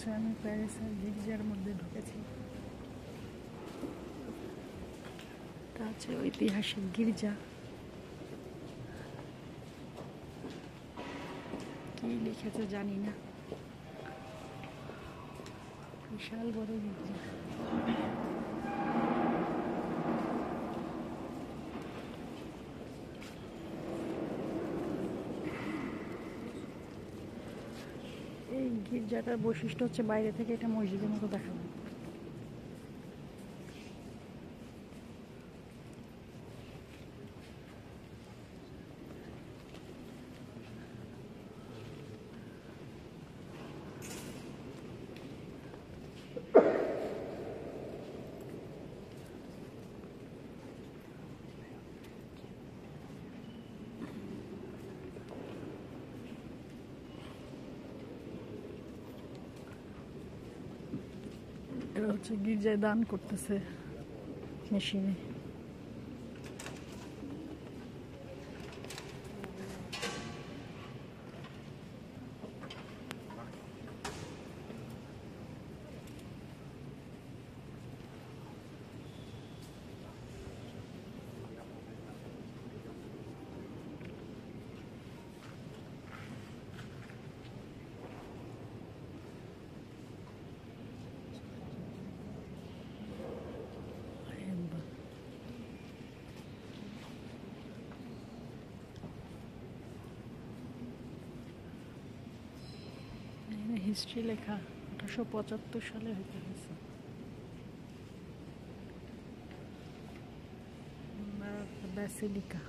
হচ্ছে আমি প্যারিসের গির্জার মধ্যে ঢুকেছি। এটা হচ্ছে ঐতিহাসিক গির্জা। কি লিখেছে জানি না, বিশাল বড় গির্জা। এই গির্জাটার বৈশিষ্ট্য হচ্ছে বাইরে থেকে এটা মসজিদের মতো দেখা যায়। এরা হচ্ছে গির্জায় দান করতেছে মেশিনে। হিস্ট্রি লেখা 1875 সালে হইতে হয়েছে। ব্যাসিলিকা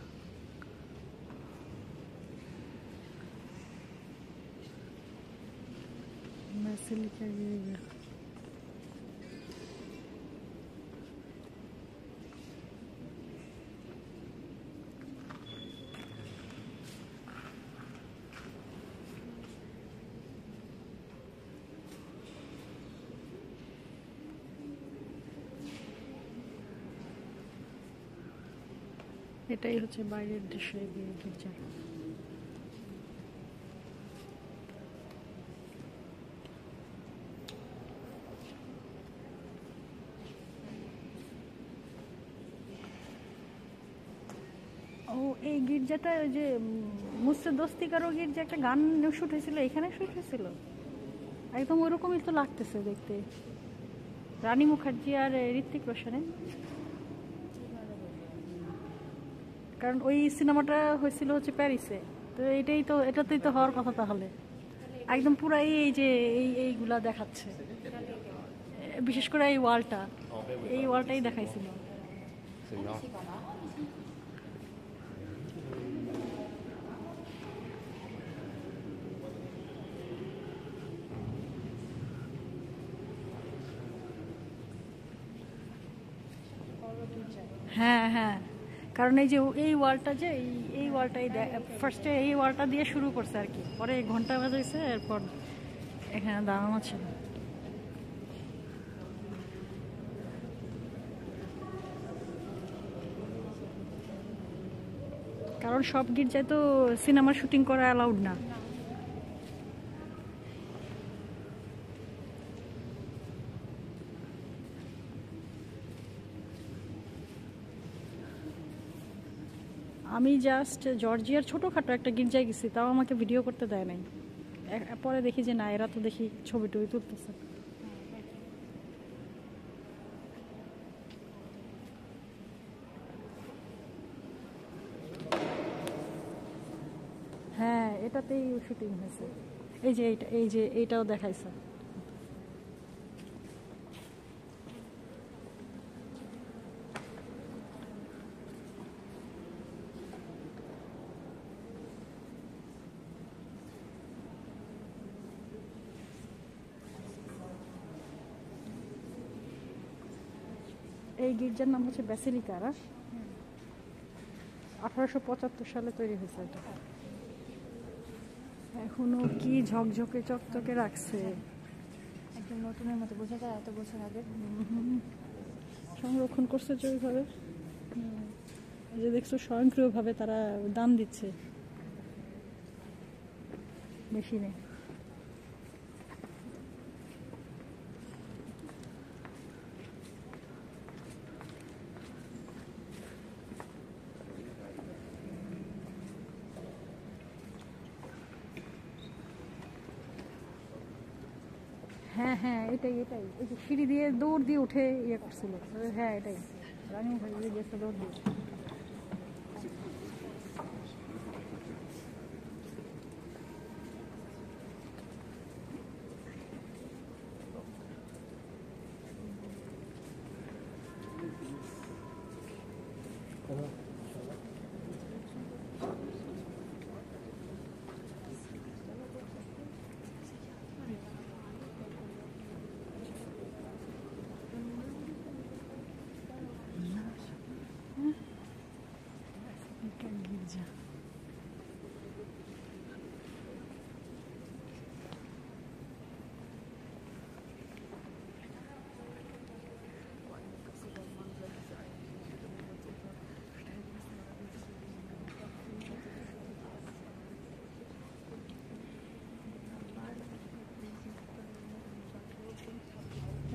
ব্যাসিলিকা গির্জা। এটাই হচ্ছে বাইরের দৃশ্য গির্জার। ও এই গির্জাটা ওই যে মুসে দোস্তি কারো গির্জা একটা গান শুট হয়েছিল, এখানে শুট হয়েছিল। একদম ওরকমই তো লাগতেছে দেখতে, রানী মুখার্জি আর ঋত্বিক রোশনের। কারণ ওই সিনেমাটা হয়েছিল হচ্ছে প্যারিসে, তো এটাতেই তো হওয়ার কথা। তাহলে একদম পুরো এই যে এইগুলা দেখাচ্ছে, বিশেষ করে এই ওয়ালটাই দেখাইছিল। হ্যাঁ হ্যাঁ, কারণ এই যে এই ওয়ালটাই ফার্স্টে এই ওয়ালটা দিয়ে শুরু করছে আর কি, পরে ঘন্টা বাজাইছে, এরপর এখানে দাঁড়ানো ছিল। কারণ সব গির্জায় তো সিনেমা শুটিং করা অ্যালাউড না। আমি জাস্ট জর্জিয়ার ছোটোখাটো একটা গির্জায় গেছি, তাও আমাকে ভিডিও করতে দেয় নাই। পরে দেখি যে না, এরা তো দেখি ছবি টবি তুলতেছে। হ্যাঁ, এটাতেই শুটিং হয়েছে। এইটাও দেখাইছে। এই গির্জার নাম হচ্ছে ব্যাসিলিকা। 1875 সালে তৈরি হয়েছে এটা। এখনো কি ঝকঝকে চকচকে রাখছে, একদম নতুনের মতো বোঝা যায়। এত বছর আগে সংরক্ষণ করছে যে ওইভাবে, যে দেখছো স্বয়ংক্রিয়ভাবে তারা দান দিচ্ছে মেশিনে। হ্যাঁ হ্যাঁ, এটাই এটাই, এই যে সিঁড়ি দিয়ে দৌড় দিয়ে উঠে ইয়ে করছিল। হ্যাঁ এটাই, রানিং হয়ে গেছে দৌড় দিয়ে। গির্জা।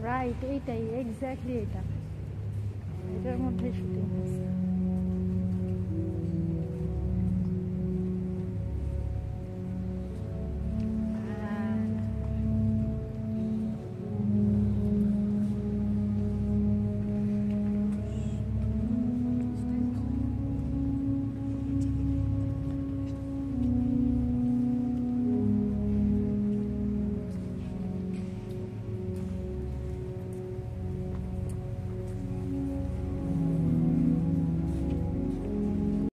রাইট, এইটাই এক্স্যাক্টলি, এটা এটার মধ্যে শুটিং।